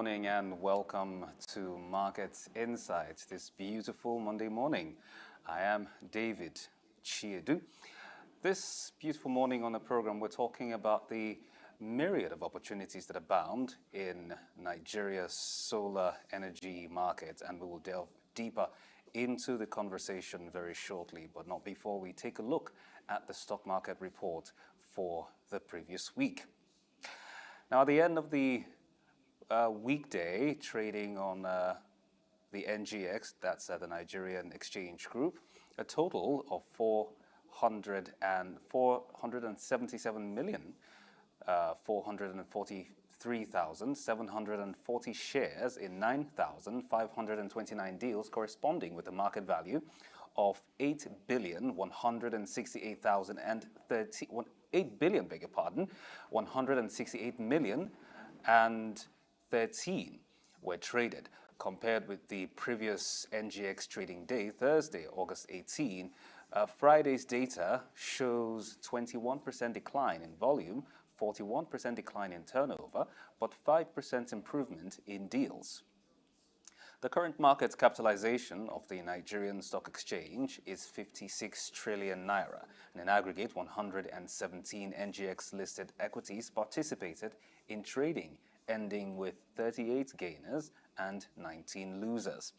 morning and welcome to Market Insights this beautiful Monday morning. I am David Chiedu. This beautiful morning on the program, we're talking about the myriad of opportunities that abound in Nigeria's solar energy market, and we will delve deeper into the conversation very shortly, but not before we take a look at the stock market report for the previous week. Now, at the end of the weekday trading on the NGX, that's the Nigerian Exchange Group, a total of 477,443,740 shares in 9,529 deals, corresponding with a market value of 168,013 were traded, compared with the previous NGX trading day, Thursday, August 18. Friday's data shows 21% decline in volume, 41% decline in turnover, but 5% improvement in deals. The current market capitalization of the Nigerian Stock Exchange is 56 trillion naira, and in aggregate, 117 NGX-listed equities participated in trading, ending with 38 gainers and 19 losers.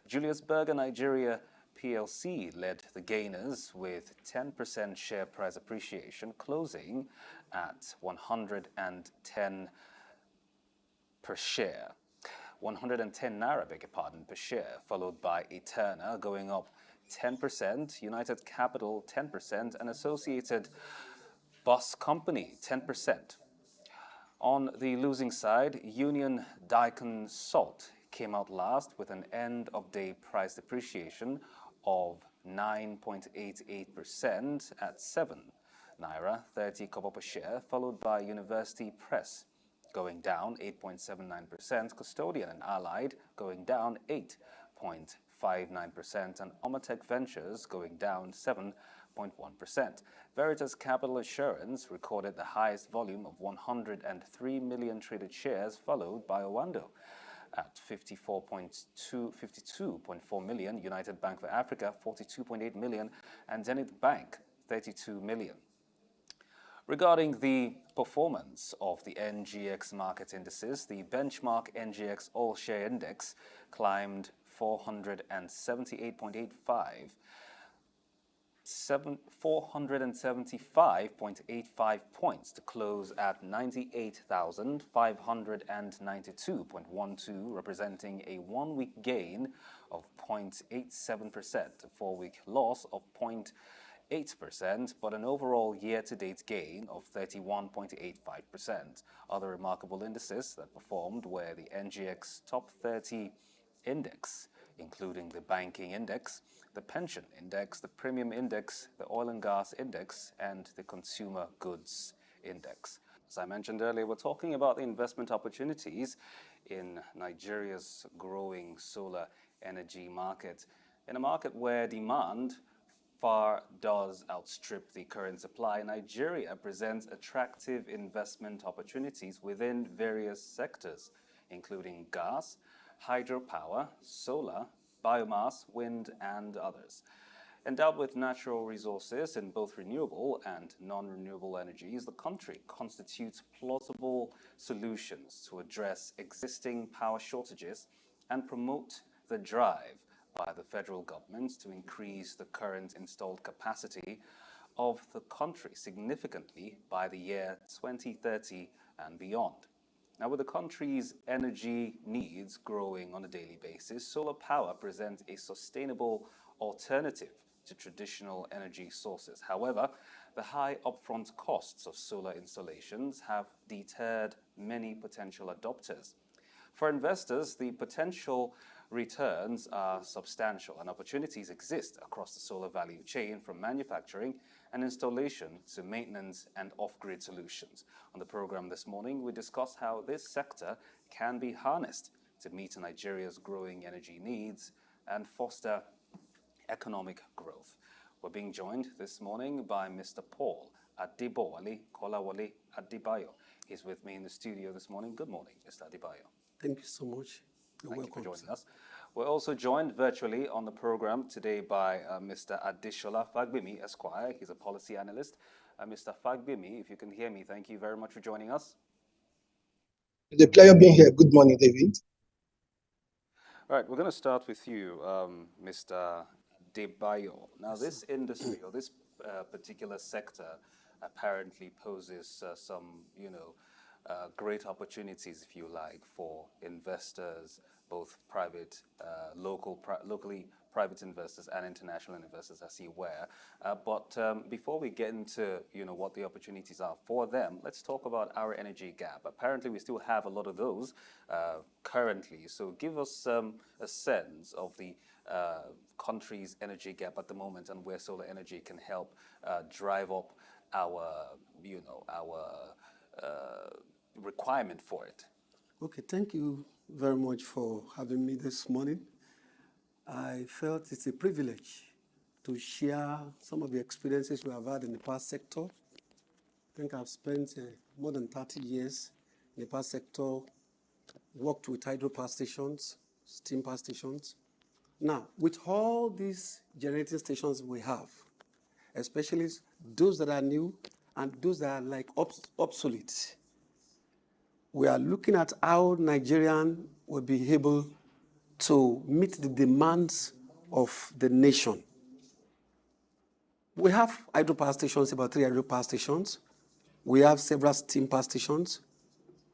Julius Berger Nigeria PLC led the gainers with 10% share price appreciation, closing at 110 per share. 110 naira, per share, followed by Eterna going up 10%, United Capital 10%, and Associated Bus Company 10%. On the losing side, Union Daikon Salt came out last with an end-of-day price depreciation of 9.88% at 7 naira 30 kobo per share, followed by University Press going down 8.79%, Custodian and Allied going down 8.59%, and Omatech Ventures going down 7.1%. Veritas Capital Assurance recorded the highest volume of 103 million traded shares, followed by Owando at 52.4 million, United Bank for Africa 42.8 million, and Zenith Bank 32 million. Regarding the performance of the NGX market indices, the benchmark NGX All-Share Index climbed 475.85 points to close at 98,592.12, representing a one-week gain of 0.87%, a four-week loss of 0.8%, but an overall year-to-date gain of 31.85%. Other remarkable indices that performed were the NGX Top 30 Index, including the Banking Index, the Pension Index, the Premium Index, the Oil and Gas Index, and the Consumer Goods Index. As I mentioned earlier, we're talking about the investment opportunities in Nigeria's growing solar energy market, in a market where demand far does outstrip the current supply. Nigeria presents attractive investment opportunities within various sectors, including gas, hydropower, solar, biomass, wind, and others. Endowed with natural resources in both renewable and non-renewable energies, the country constitutes plausible solutions to address existing power shortages and promote the drive by the federal government to increase the current installed capacity of the country significantly by the year 2030 and beyond. Now, with the country's energy needs growing on a daily basis, solar power presents a sustainable alternative to traditional energy sources. However, the high upfront costs of solar installations have deterred many potential adopters. For investors, the potential returns are substantial and opportunities exist across the solar value chain, from manufacturing and installation to maintenance and off-grid solutions. On the program this morning, we discuss how this sector can be harnessed to meet Nigeria's growing energy needs and foster economic growth. We're being joined this morning by Mr. Paul Adebowale Adebayo. He's with me in the studio this morning. Good morning, Mr. Adebayo. Thank you so much. You're Thank you welcome, for joining sir. us. We're also joined virtually on the program today by Mr. Adesola Fagbemi, Esquire. He's a policy analyst. Mr. Fagbemi, if you can hear me, thank you very much for joining us. It's a pleasure being here. Good morning, David. All right, we're going to start with you, Mr. Adebayo. Now, this industry or this particular sector apparently poses some, great opportunities, if you like, for investors, both private, locally private investors and international investors, as you were. But before we get into, what the opportunities are for them, let's talk about our energy gap. Apparently, we still have a lot of those currently. So give us a sense of the country's energy gap at the moment and where solar energy can help drive up our, requirement for it. Okay, thank you very much for having me this morning. I felt it's a privilege to share some of the experiences we have had in the past sector. I think I've spent more than 30 years in the past sector, worked with hydropower stations, steam power stations. Now, with all these generating stations we have, especially those that are new and those that are like obsolete, we are looking at how Nigerian will be able to meet the demands of the nation. We have hydropower stations, about 3 hydropower stations. We have several steam power stations.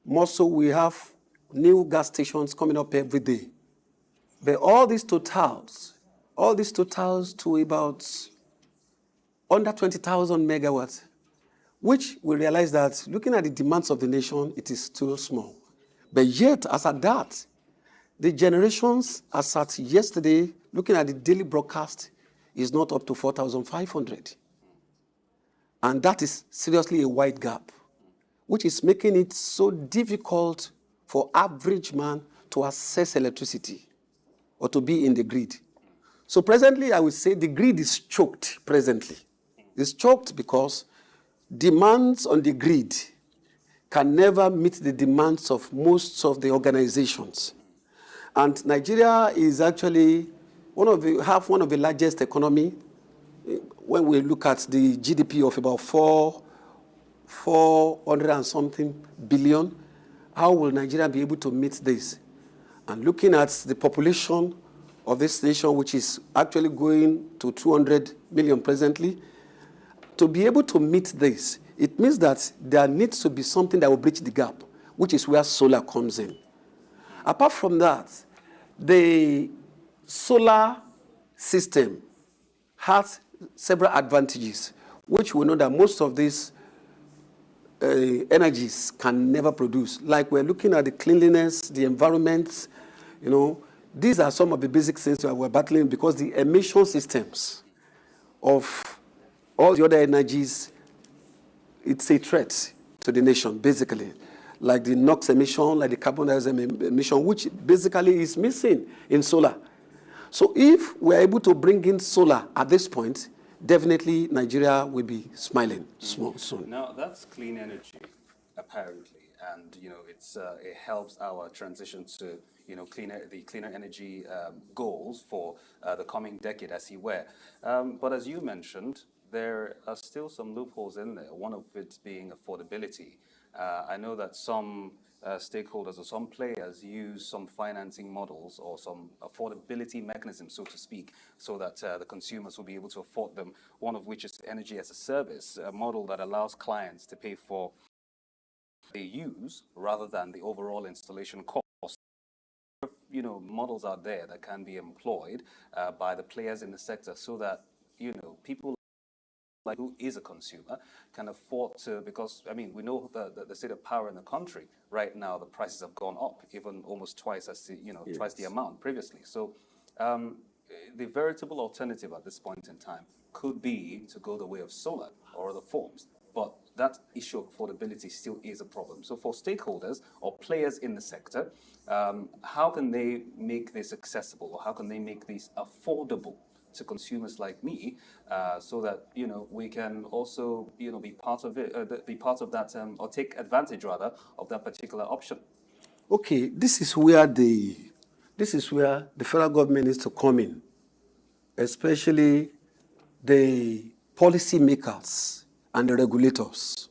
More so, we have new gas stations coming up every day. But all these totals to about under 20,000 megawatts, which we realize that looking at the demands of the nation, it is still small. But yet, as at that, the generations as at yesterday, looking at the daily broadcast, is not up to 4,500. And that is seriously a wide gap, which is making it so difficult for average man to access electricity or to be in the grid. So presently, I would say the grid is choked presently. It's choked because demands on the grid can never meet the demands of most of the organizations. And Nigeria is actually one of the largest economy. When we look at the GDP of about 400 and something billion, how will Nigeria be able to meet this? And looking at the population of this nation, which is actually going to 200 million presently, to be able to meet this, it means that there needs to be something that will bridge the gap, which is where solar comes in. Apart from that, the solar system has several advantages, which we know that most of these energies can never produce. Like we're looking at the cleanliness, the environment, these are some of the basic things that we're battling because the emission systems of all the other energies, it's a threat to the nation, basically. Like the NOx emission, like the carbon dioxide emission, which basically is missing in solar. So if we're able to bring in solar at this point, definitely Nigeria will be smiling soon. Now, that's clean energy, apparently, and it helps our transition to cleaner energy goals for the coming decade, as you were. But as you mentioned, there are still some loopholes in there. One of it being affordability. I know that some stakeholders or some players use some financing models or some affordability mechanisms, so to speak, so that the consumers will be able to afford them, one of which is energy as a service, a model that allows clients to pay for they use rather than the overall installation cost. Models out there that can be employed by the players in the sector so that, people like who is a consumer can afford to, because we know the state of power in the country right now, the prices have gone up even almost twice as the Yes. twice the amount previously. So the veritable alternative at this point in time could be to go the way of solar or other forms, but that issue of affordability still is a problem. So for stakeholders or players in the sector, how can they make this accessible, or how can they make this affordable to consumers like me, so that we can also be part of it, be part of that, or take advantage rather of that particular option? Okay, this is where the federal government needs to come in, especially the policy makers and the regulators.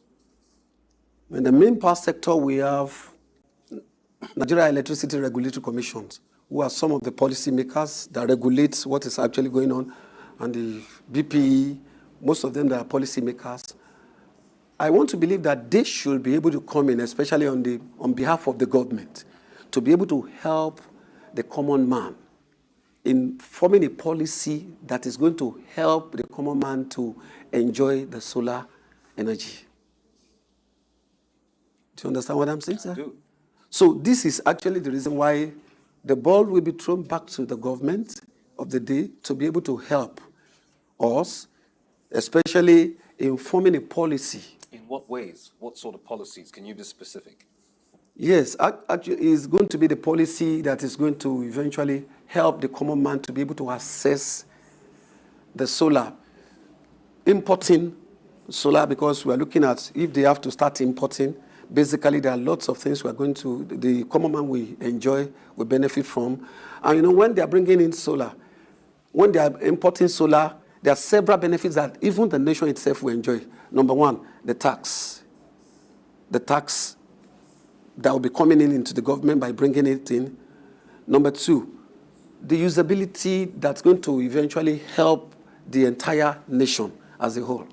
In the main power sector, we have Nigeria Electricity Regulatory Commissions, who are some of the policy makers that regulate what is actually going on, and the BPE, most of them that are policy makers. I want to believe that they should be able to come in, especially on behalf of the government, to be able to help the common man in forming a policy that is going to help the common man to enjoy the solar energy. Do you understand what I'm saying, sir? I do. So this is actually the reason why the ball will be thrown back to the government of the day to be able to help us, especially in forming a policy. In what ways? What sort of policies? Can you be specific? Yes, actually, it's going to be the policy that is going to eventually help the common man to be able to access the solar, importing solar, because we are looking at if they have to start importing. Basically, there are lots of things the common man will enjoy, will benefit from. And when they are bringing in solar, when they are importing solar, there are several benefits that even the nation itself will enjoy. Number one, the tax. The tax that will be coming into the government by bringing it in. Number two, the usability that's going to eventually help the entire nation as a whole.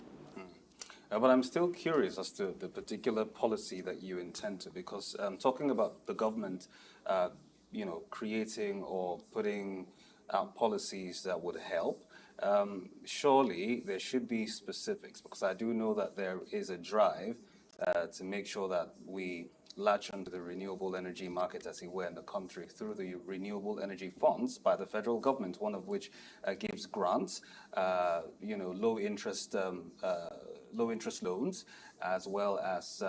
But I'm still curious as to the particular policy that you intend to, because talking about the government, creating or putting out policies that would help, surely there should be specifics, because I do know that there is a drive to make sure that we latch onto the renewable energy market, as it were, in the country through the renewable energy funds by the federal government, one of which gives grants, low interest loans, as well as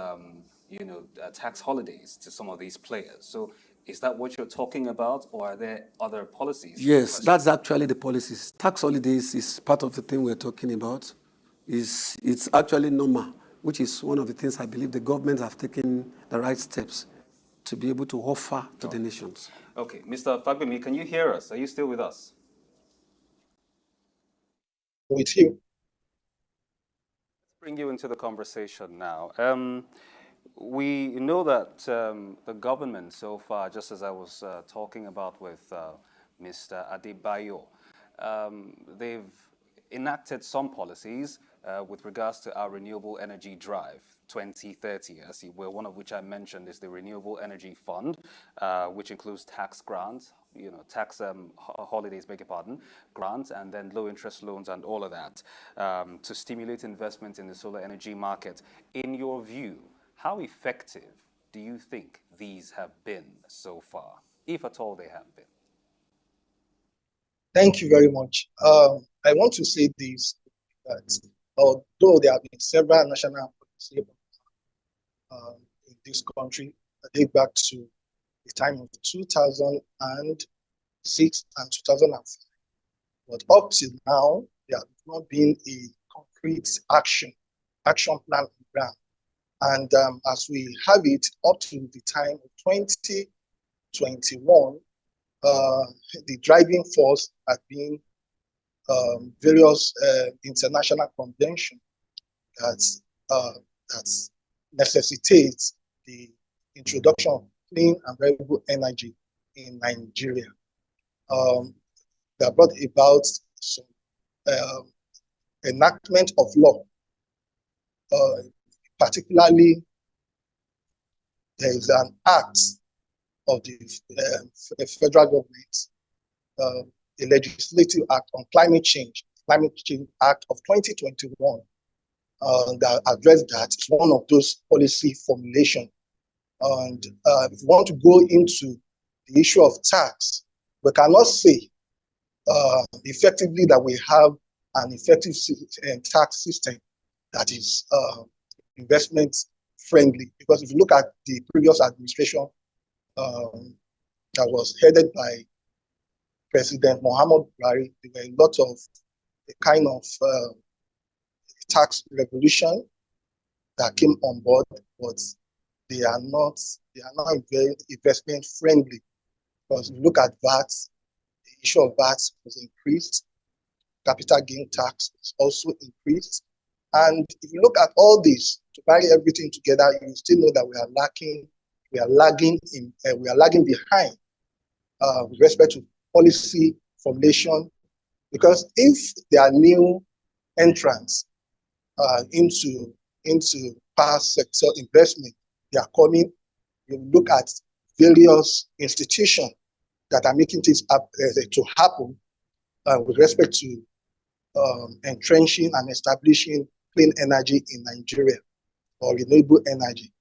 tax holidays to some of these players. So is that what you're talking about, or are there other policies? Yes, that's actually the policies. Tax holidays is part of the thing we're talking about. It's actually normal, which is one of the things I believe the government have taken the right steps to be able to offer to the nations. Okay, Mr. Fagbemi, can you hear us? Are you still with us? With you. Let's bring you into the conversation now. We know that the government so far, just as I was talking about with Mr. Adebowale, they've enacted some policies with regards to our renewable energy drive 2030, as you were, one of which I mentioned is the Renewable Energy Fund, which includes tax grants, tax holidays, beg your pardon, grants, and then low interest loans and all of that to stimulate investment in the solar energy market. In your view, how effective do you think these have been so far, if at all they have been? Thank you very much. I want to say this, that although there have been several national policies in this country that date back to the time of 2006 and 2005, but up till now, there has not been a concrete action plan on the ground. And as we have it up to the time of 2021, the driving force has been various international conventions that necessitates the introduction of clean and renewable energy in Nigeria. That brought about some enactment of law. Particularly, there is an act of the federal government, a legislative act on climate change act of 2021 that addressed that. It's one of those policy formulation. And if you want to go into the issue of tax, we cannot say effectively that we have an effective tax system that is investment friendly, because if you look at the previous administration that was headed by President Muhammad Buhari, there were a lot of kind of tax revolution that came on board, but they are not very investment friendly. Because you look at VAT, the issue of VAT was increased, capital gain tax is also increased. And if you look at all this, to marry everything together, you still know that we are lagging behind with respect to policy formulation. Because if there are new entrants into power sector investment, they are coming. You look at various institutions that are making things up, to happen with respect to entrenching and establishing clean energy in Nigeria or renewable energy.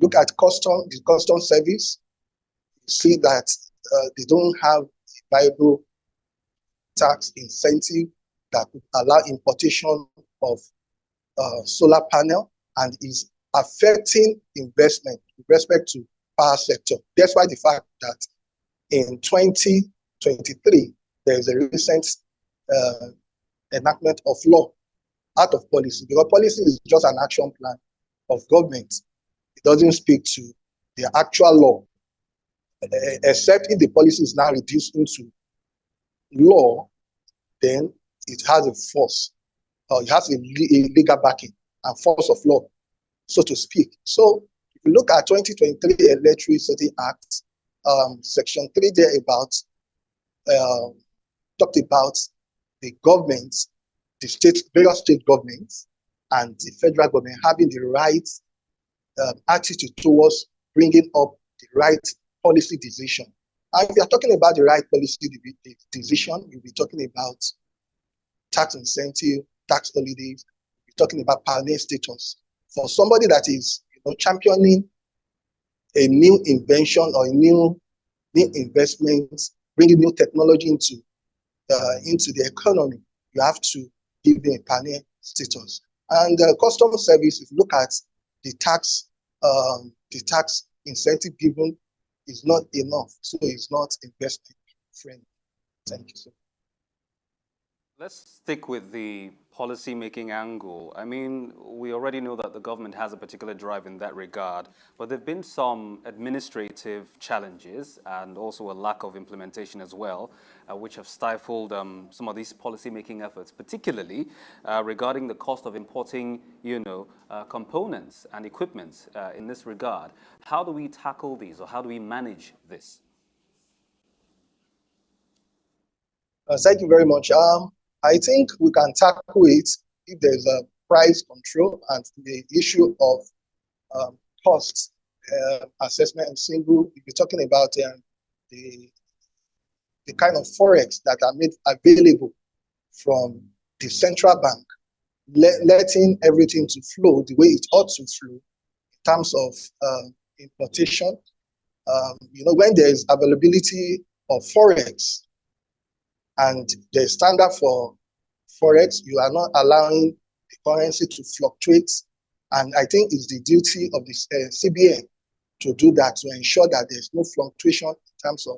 Look at the custom service, you see that they don't have a viable tax incentive that could allow importation of solar panel, and is affecting investment with respect to power sector. That's why the fact that in 2023, there is a recent enactment of law out of policy, because policy is just an action plan of government. It doesn't speak to the actual law, except if the policy is now reduced into law, then it has a force, or it has a legal backing and force of law, so to speak. So if you look at 2023 Electricity Act, Section 3 there talked about the government, various state governments, and the federal government having the right attitude towards bringing up the right policy decision. And if you're talking about the right policy decision, you'll be talking about tax incentive, tax holidays, you're talking about pioneer status. For somebody that is championing a new invention or a new investment, bringing new technology into the economy, you have to give them a pioneer status. And customer service, if you look at the tax incentive given, is not enough, so it's not investment friendly. Thank you, sir. Let's stick with the policy-making angle. I mean, we already know that the government has a particular drive in that regard, but there have been some administrative challenges and also a lack of implementation as well, which have stifled some of these policy-making efforts, particularly regarding the cost of importing, components and equipment in this regard. How do we tackle these, or how do we manage this? Thank you very much. I think we can tackle it if there's a price control and the issue of cost assessment and single. If you're talking about the kind of forex that are made available from the central bank, letting everything to flow the way it ought to flow in terms of importation. When there is availability of forex, and the standard for forex, you are not allowing the currency to fluctuate. And I think it's the duty of the CBN to do that, to ensure that there's no fluctuation in terms of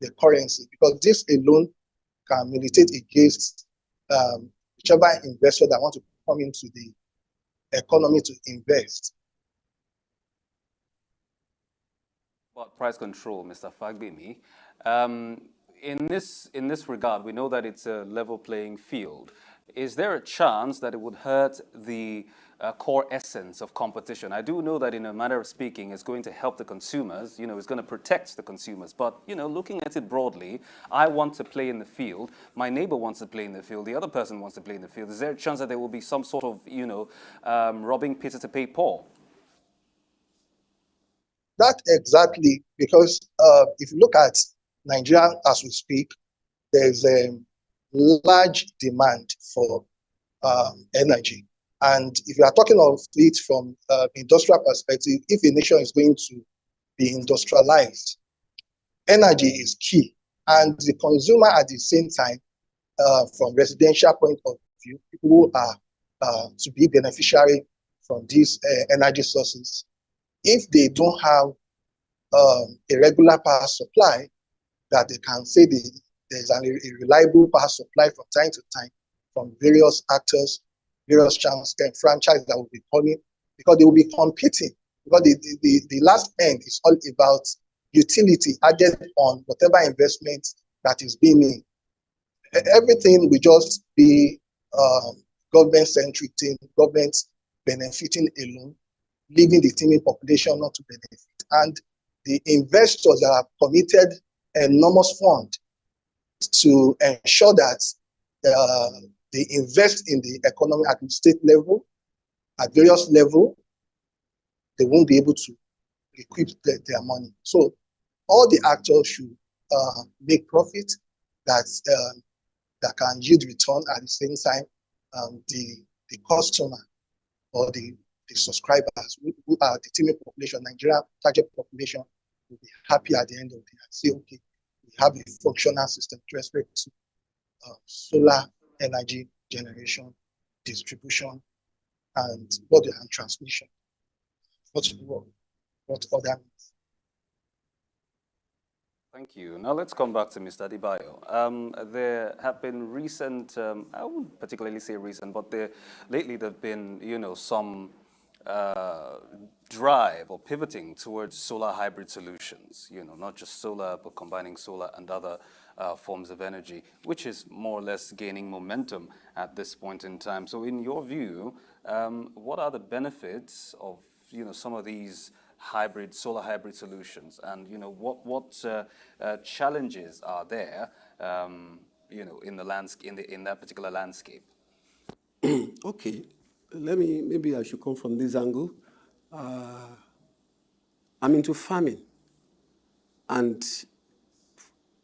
the currency, because this alone can militate against whichever investor that want to come into the economy to invest. About price control, Mr. Fagbemi. In this regard, we know that it's a level playing field. Is there a chance that it would hurt the core essence of competition? I do know that in a manner of speaking, it's going to help the consumers, it's going to protect the consumers. But, looking at it broadly, I want to play in the field. My neighbor wants to play in the field. The other person wants to play in the field. Is there a chance that there will be some sort of, robbing Peter to pay Paul? That exactly, because if you look at Nigeria as we speak, there's a large demand for energy. And if you are talking of it from industrial perspective, if a nation is going to be industrialized, energy is key. And the consumer at the same time, from residential point of view, people who are to be beneficiary from these energy sources, if they don't have a regular power supply, that they can say there's a reliable power supply from time to time from various actors, various franchises that will be coming, because they will be competing because the last end is all about utility added on whatever investment that is being made. Everything will just be government-centric thing, government benefiting alone, leaving the teeming population not to benefit. And the investors that have committed enormous funds to ensure that they invest in the economy at the state level, at various levels, they won't be able to recoup their money. So all the actors should make profit that can yield return. At the same time, the customer or the subscribers who are the teeming population, Nigeria target population, will be happy at the end of the day and say, okay, we have a functional system with respect to solar energy generation, distribution, and transmission. What other means? Thank you. Now let's come back to Mr. Adebayo. There have been recent, I wouldn't particularly say recent, but lately there have been, some drive or pivoting towards solar hybrid solutions, not just solar, but combining solar and other forms of energy, which is more or less gaining momentum at this point in time. So in your view, what are the benefits of, some of these solar hybrid solutions, and what challenges are there, in the landscape, in that particular landscape? Okay, maybe I should come from this angle. I'm into farming, and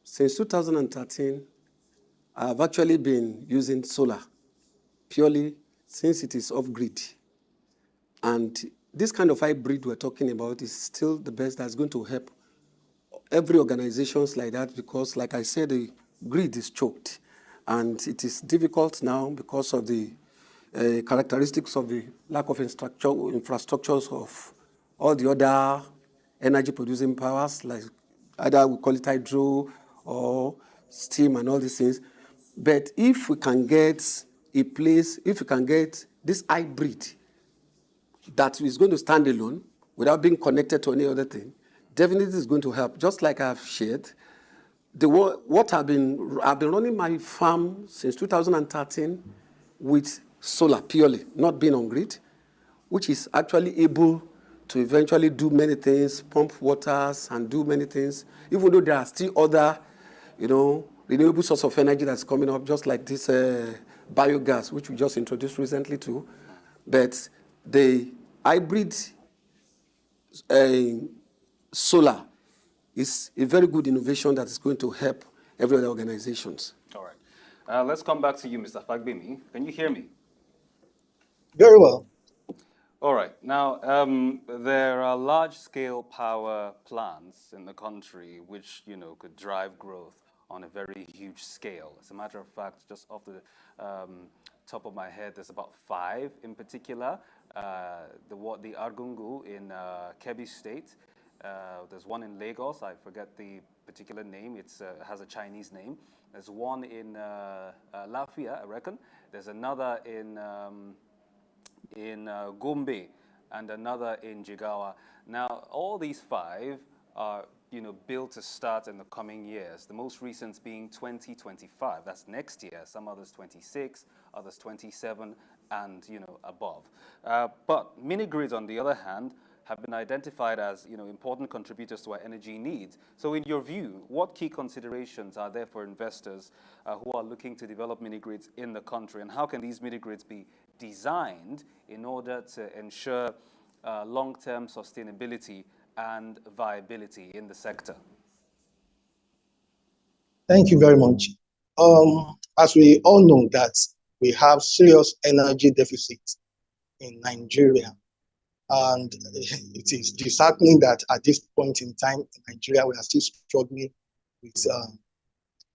since 2013, I've actually been using solar purely since it is off-grid. And this kind of hybrid we're talking about is still the best that's going to help every organizations like that, because like I said, the grid is choked. And it is difficult now because of the characteristics of the lack of infrastructures of all the other energy producing powers, like either we call it hydro or steam and all these things. But if we can get this hybrid that is going to stand alone without being connected to any other thing, definitely is going to help. Just like I've shared, I've been running my farm since 2013 with solar purely, not being on grid, which is actually able to eventually do many things, pump waters and do many things, even though there are still other, renewable source of energy that's coming up, just like this biogas, which we just introduced recently too. But the hybrid solar is a very good innovation that is going to help every other organizations. All right. Let's come back to you, Mr. Fagbemi. Can you hear me? Very well. All right. Now, there are large-scale power plants in the country which, could drive growth on a very huge scale. As a matter of fact, just off the top of my head, there's about 5 in particular. The Argungu in Kebbi State. There's one in Lagos. I forget the particular name. It has a Chinese name. There's one in Lafia, I reckon. There's another in Gombe and another in Jigawa. Now, all these 5 are, built to start in the coming years. The most recent being 2025. That's next year. Some others 26, others 27, and above. But mini grids, on the other hand, have been identified as important contributors to our energy needs. So in your view, what key considerations are there for investors who are looking to develop mini grids in the country, and how can these mini grids be designed in order to ensure long-term sustainability and viability in the sector? Thank you very much. As we all know that we have serious energy deficit in Nigeria, and it is disheartening that at this point in time in Nigeria, we are still struggling with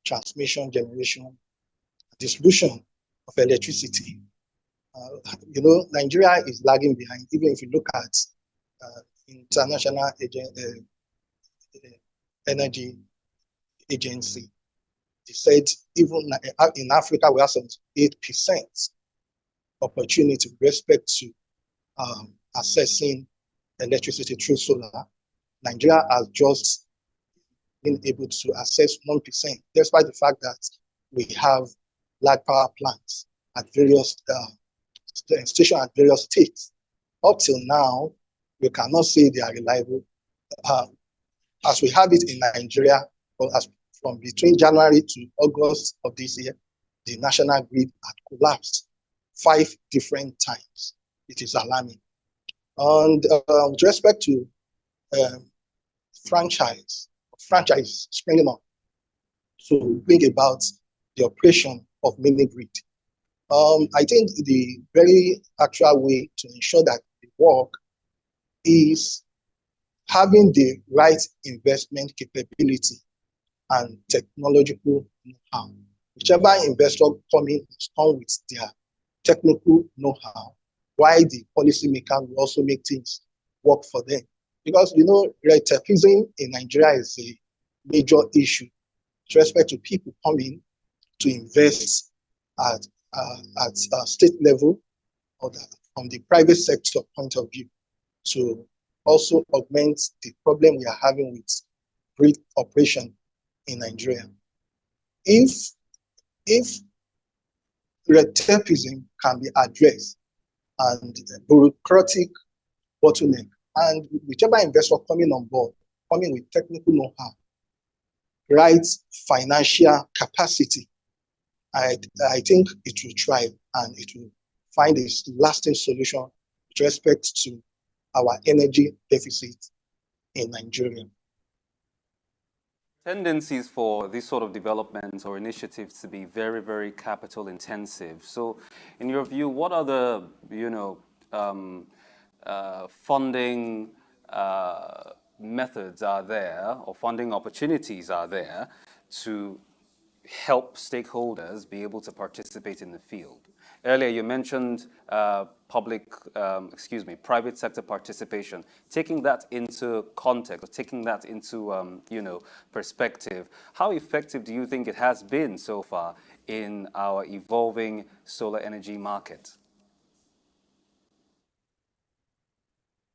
transmission, generation, distribution of electricity. Nigeria is lagging behind. Even if you look at International Energy Agency, they said even in Africa, we have 78% opportunity with respect to accessing electricity through solar. Nigeria has just been able to access 1%, despite the fact that we have large power plants at various stations at various states. Up till now, we cannot say they are reliable. As we have it in Nigeria, as from between January to August of this year, the national grid had collapsed 5 different times. It is alarming. And with respect to franchise springing up to bring about the operation of mini grid. I think the very actual way to ensure that it work is having the right investment capability and technological know-how. Whichever investor coming must come with their technical know-how, while the policymaker will also make things work for them. Because red tapeism in Nigeria is a major issue with respect to people coming to invest at state level or from the private sector point of view to also augment the problem we are having with grid operation in Nigeria. If red tapeism can be addressed and bureaucratic bottleneck, and whichever investor coming on board, coming with technical know-how, right financial capacity, I think it will thrive and it will find a lasting solution with respect to our energy deficit in Nigeria. Tendencies for these sort of developments or initiatives to be very, very capital intensive. So in your view, what are the, funding methods are there or funding opportunities are there to help stakeholders be able to participate in the field? Earlier, you mentioned private sector participation. Taking that into context, or taking that into, perspective, how effective do you think it has been so far in our evolving solar energy market?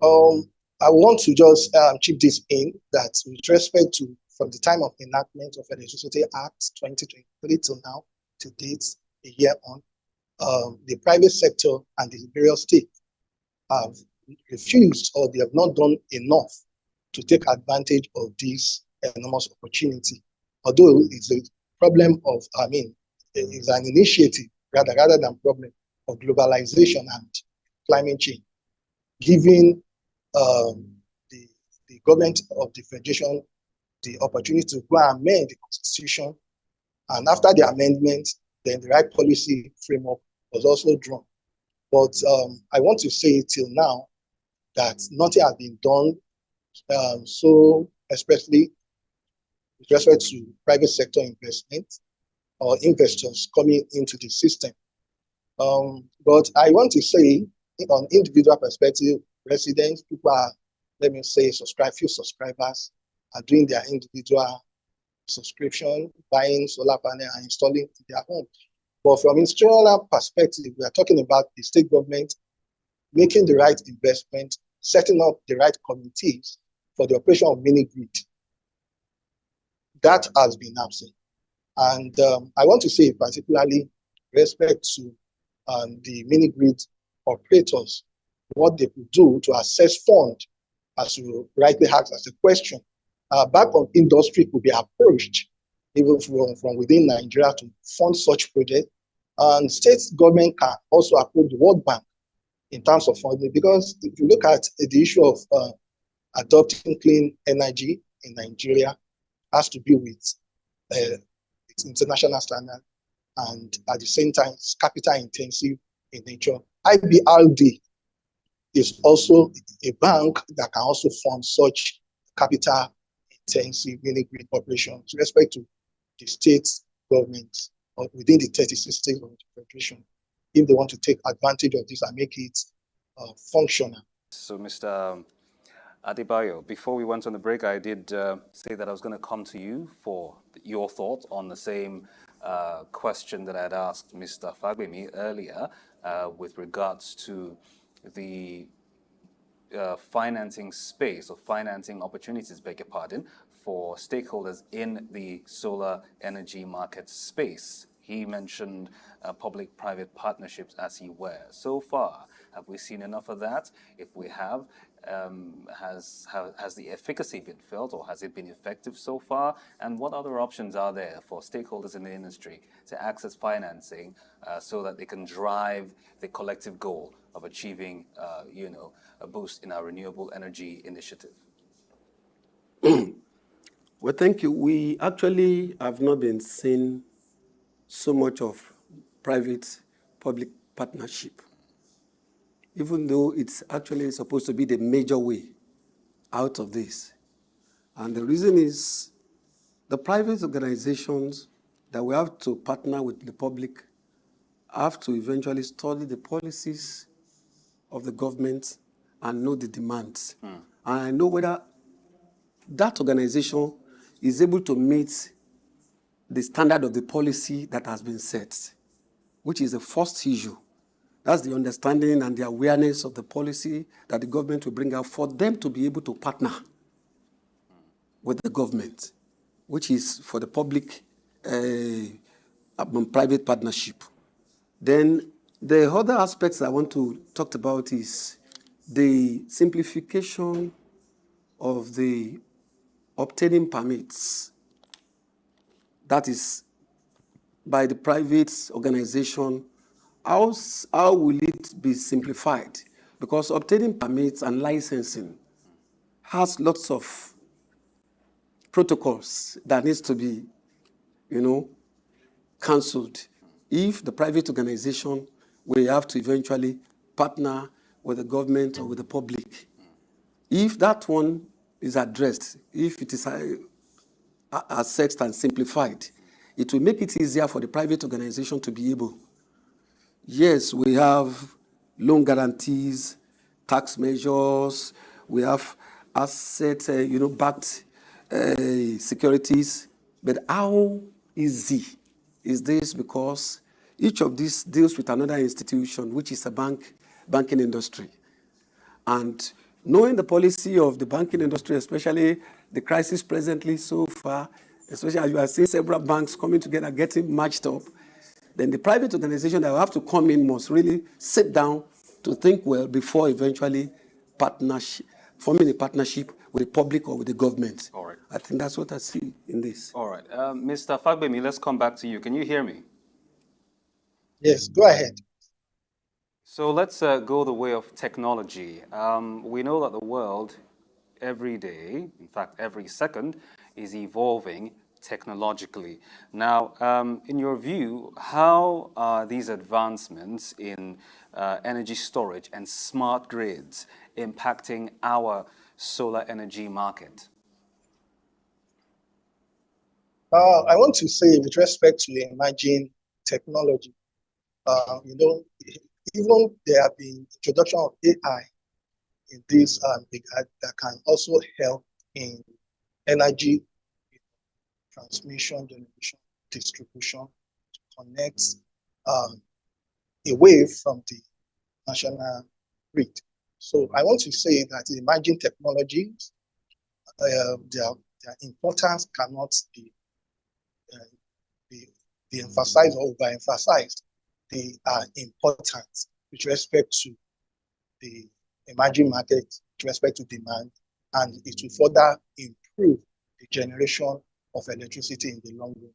I want to just chip this in that with respect to from the time of enactment of Electricity Act 2023 till now, to date, a year on, the private sector and the various states have refused or they have not done enough to take advantage of this enormous opportunity. Although it's a problem of, it's an initiative rather than problem of globalization and climate change, giving the government of the Federation the opportunity to go and amend the Constitution. And after the amendment, then the right policy framework was also drawn. But I want to say till now that nothing has been done, so especially with respect to private sector investment or investors coming into the system. But I want to say, on individual perspective, residents, people are, let me say, few subscribers are doing their individual subscription, buying solar panel and installing in their home. But from institutional perspective, we are talking about the state government making the right investment, setting up the right committees for the operation of mini grid. That has been absent. And I want to say particularly respect to the mini grid operators, what they could do to assess fund, as you rightly asked as a question. Back on industry could be approached even from within Nigeria to fund such projects. And state government can also approach the World Bank in terms of funding, because if you look at the issue of adopting clean energy in Nigeria, has to be with its international standard, and at the same time, it's capital intensive in nature. IBRD is also a bank that can also fund such capital intensive mini grid operations with respect to the state governments or within the 36 states of the Federation, if they want to take advantage of this and make it functional. So, Mr. Adebowale, before we went on the break, I did say that I was going to come to you for your thoughts on the same question that I had asked Mr. Fagbemi earlier with regards to the financing space or financing opportunities, beg your pardon, for stakeholders in the solar energy market space. He mentioned public-private partnerships as he were. So far, have we seen enough of that? If we have, has the efficacy been felt, or has it been effective so far? And what other options are there for stakeholders in the industry to access financing so that they can drive the collective goal of achieving, a boost in our renewable energy initiative? Well, thank you. We actually have not been seeing so much of private-public partnership, even though it's actually supposed to be the major way out of this. And the reason is the private organizations that we have to partner with the public have to eventually study the policies of the government and know the demands. And I know whether that organization is able to meet the standard of the policy that has been set, which is the first issue. That's the understanding and the awareness of the policy that the government will bring out for them to be able to partner with the government, which is for the public private partnership. Then the other aspects I want to talk about is the simplification of the obtaining permits. That is by the private organization. How will it be simplified? Because obtaining permits and licensing has lots of protocols that needs to be, cancelled. If the private organization will have to eventually partner with the government or with the public, if that one is addressed, if it is assessed and simplified, it will make it easier for the private organization to be able. Yes, we have loan guarantees, tax measures, we have asset, backed securities. But how easy is this? Because each of these deals with another institution, which is a banking industry. And knowing the policy of the banking industry, especially the crisis presently so far, especially as you are seeing several banks coming together, getting matched up, then the private organization that will have to come in must really sit down to think well before eventually forming a partnership with the public or with the government. All right. I think that's what I see in this. All right. Mr. Fagbemi, let's come back to you. Can you hear me? Yes, go ahead. So let's go the way of technology. We know that the world every day, in fact every second, is evolving technologically. Now, in your view, how are these advancements in energy storage and smart grids impacting our solar energy market? I want to say, with respect to emerging technology, even there have been introduction of AI in this that can also help in energy transmission, generation, distribution, to connect away from the national grid. So I want to say that the emerging technologies, their importance cannot be emphasized or overemphasized. They are important with respect to the emerging market, with respect to demand, and it will further improve the generation of electricity in the long run.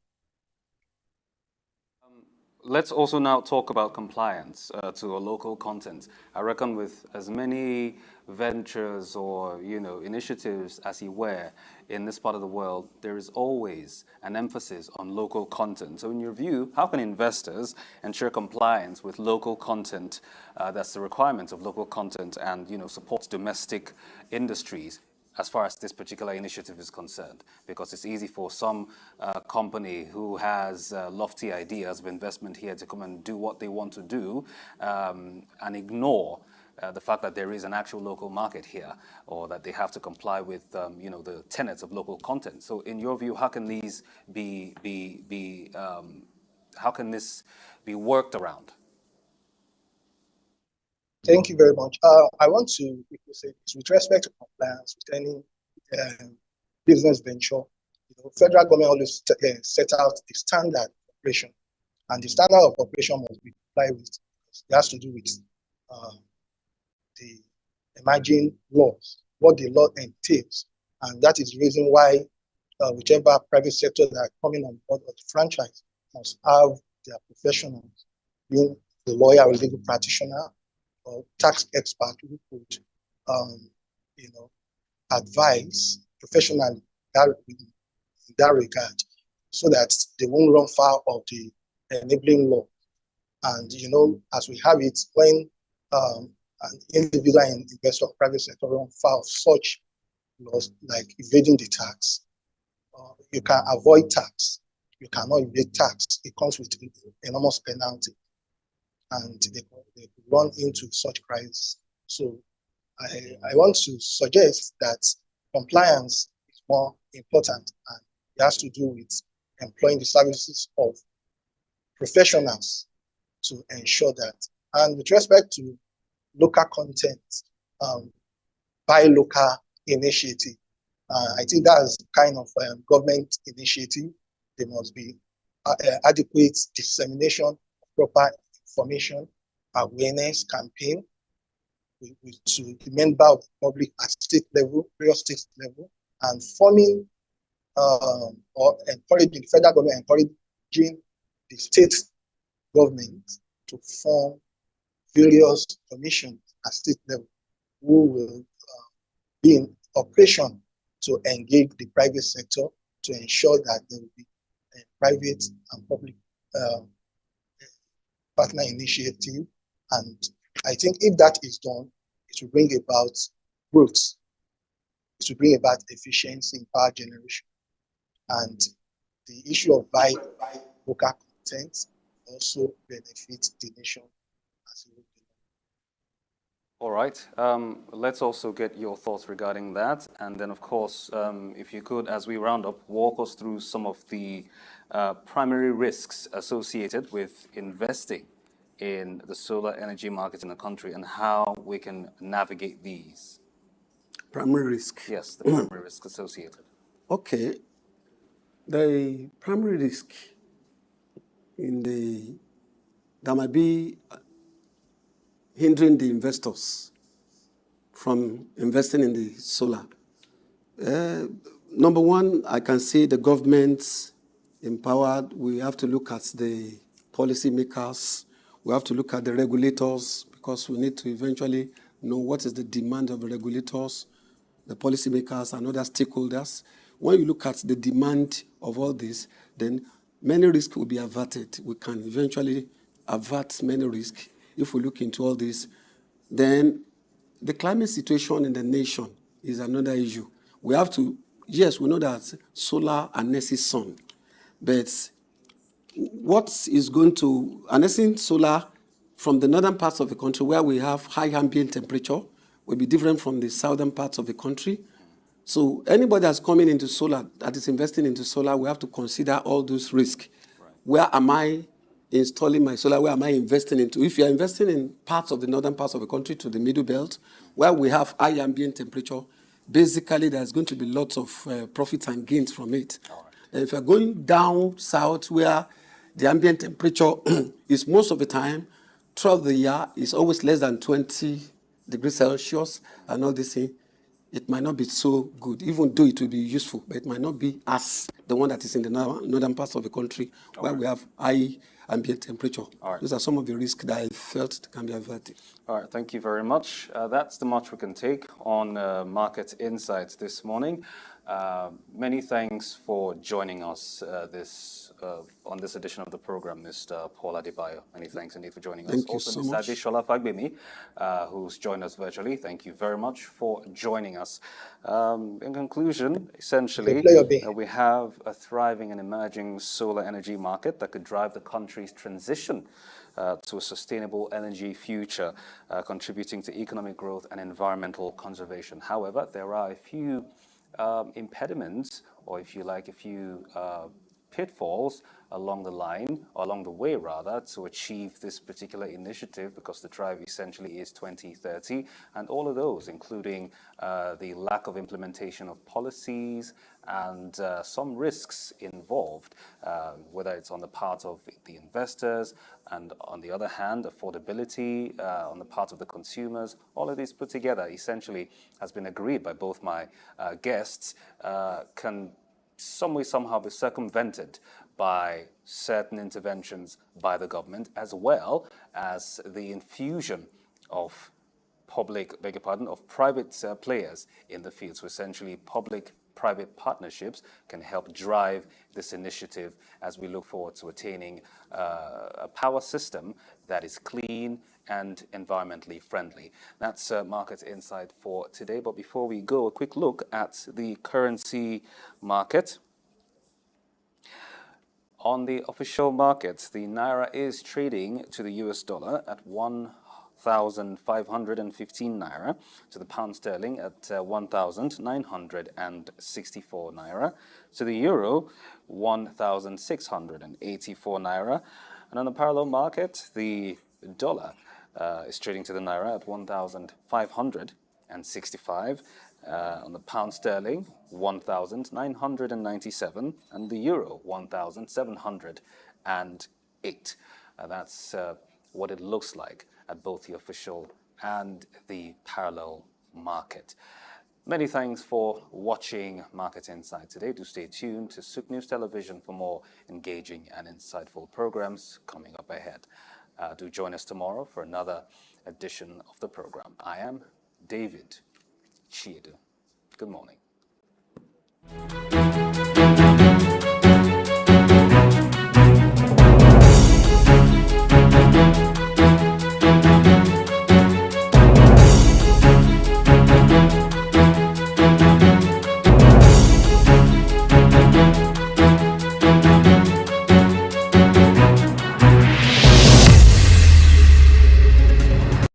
Let's also now talk about compliance to a local content. I reckon with as many ventures or initiatives as you were in this part of the world, there is always an emphasis on local content. So in your view, how can investors ensure compliance with local content, that's the requirements of local content, and support domestic industries as far as this particular initiative is concerned? Because it's easy for some company who has lofty ideas of investment here to come and do what they want to do and ignore the fact that there is an actual local market here, or that they have to comply with the tenets of local content. So in your view, how can these how can this be worked around? Thank you very much. I want to say this with respect to compliance with any business venture. Federal government always set out the standard of operation, and the standard of operation must be complied with. It has to do with the emerging laws, what the law entails, and that is the reason why whichever private sector that are coming on board of the franchise must have their professionals, being the lawyer or legal practitioner or tax expert who could, advise professionally in that regard, so that they won't run foul of the enabling law. And as we have it, when an individual and investor private sector run foul of such laws like evading the tax, you can avoid tax. You cannot evade tax. It comes with enormous penalty, and they run into such crisis. So I want to suggest that compliance is more important, and it has to do with employing the services of professionals to ensure that. And with respect to local content, buy local initiative, I think that's kind of government initiative. There must be adequate dissemination of proper information, awareness campaign to the member of the public at state level, various state level, and forming or encouraging the federal government, encouraging the state government to form various commissions at state level who will be in operation to engage the private sector to ensure that there will be a private and public partner initiative. And I think if that is done, it will bring about growth. It will bring about efficiency in power generation. And the issue of buy local content also benefits the nation as a whole. All right. Let's also get your thoughts regarding that. And then, of course, if you could, as we round up, walk us through some of the primary risks associated with investing in the solar energy market in the country and how we can navigate these. Primary risk. Yes, the primary risk associated. Okay. The primary risk that might be hindering the investors from investing in the solar. Number one, I can say the government empowered. We have to look at the policymakers. We have to look at the regulators, because we need to eventually know what is the demand of the regulators, the policymakers, and other stakeholders. When you look at the demand of all this, then many risks will be averted. We can eventually avert many risks if we look into all this. Then the climate situation in the nation is another issue. We have to, yes, we know that solar harnesses sun, but what is going to harnessing solar from the northern parts of the country where we have high ambient temperature will be different from the southern parts of the country. So anybody that's coming into solar, that is investing into solar, we have to consider all those risks. Right. Where am I installing my solar? Where am I investing into? If you're investing in parts of the northern parts of the country to the middle belt, where we have high ambient temperature, basically there's going to be lots of profits and gains from it. Right. And if you're going down south where the ambient temperature is most of the time, throughout the year, is always less than 20 degrees Celsius and all this thing, it might not be so good, even though it will be useful, but it might not be as the one that is in the northern parts of the country where we have high ambient temperature. Right. Those are some of the risks that I felt can be averted. All right, thank you very much. That's the much we can take on Market Insights this morning. Many thanks for joining us on this edition of the program, Mr. Paul Adebowale. Many thanks indeed for joining us. Thank you also, so Mr. much. Adesola Fagbemi, who's joined us virtually. Thank you very much for joining us. In conclusion, essentially, we have a thriving and emerging solar energy market that could drive the country's transition to a sustainable energy future, contributing to economic growth and environmental conservation. However, there are a few impediments, or if you like, a few pitfalls along the line, or along the way rather, to achieve this particular initiative, because the drive essentially is 2030, and all of those, including the lack of implementation of policies and some risks involved, whether it's on the part of the investors and, on the other hand, affordability on the part of the consumers. All of these put together essentially has been agreed by both my guests can some way, somehow be circumvented by certain interventions by the government, as well as the infusion of private players in the field. So essentially, public-private partnerships can help drive this initiative as we look forward to attaining a power system that is clean and environmentally friendly. That's Market Insight for today. But before we go, a quick look at the currency market. On the official market, the Naira is trading to the US dollar at 1,515 Naira, to the pound sterling at 1,964 Naira, to the euro 1,684 Naira, and on the parallel market, the dollar is trading to the Naira at 1,565, on the pound sterling 1,997, and the euro 1,708. That's what it looks like at both the official and the parallel market. Many thanks for watching Market Insight today. Do stay tuned to SOUQ News Television for more engaging and insightful programs coming up ahead. Do join us tomorrow for another edition of the program. I am David Chiedu. Good morning.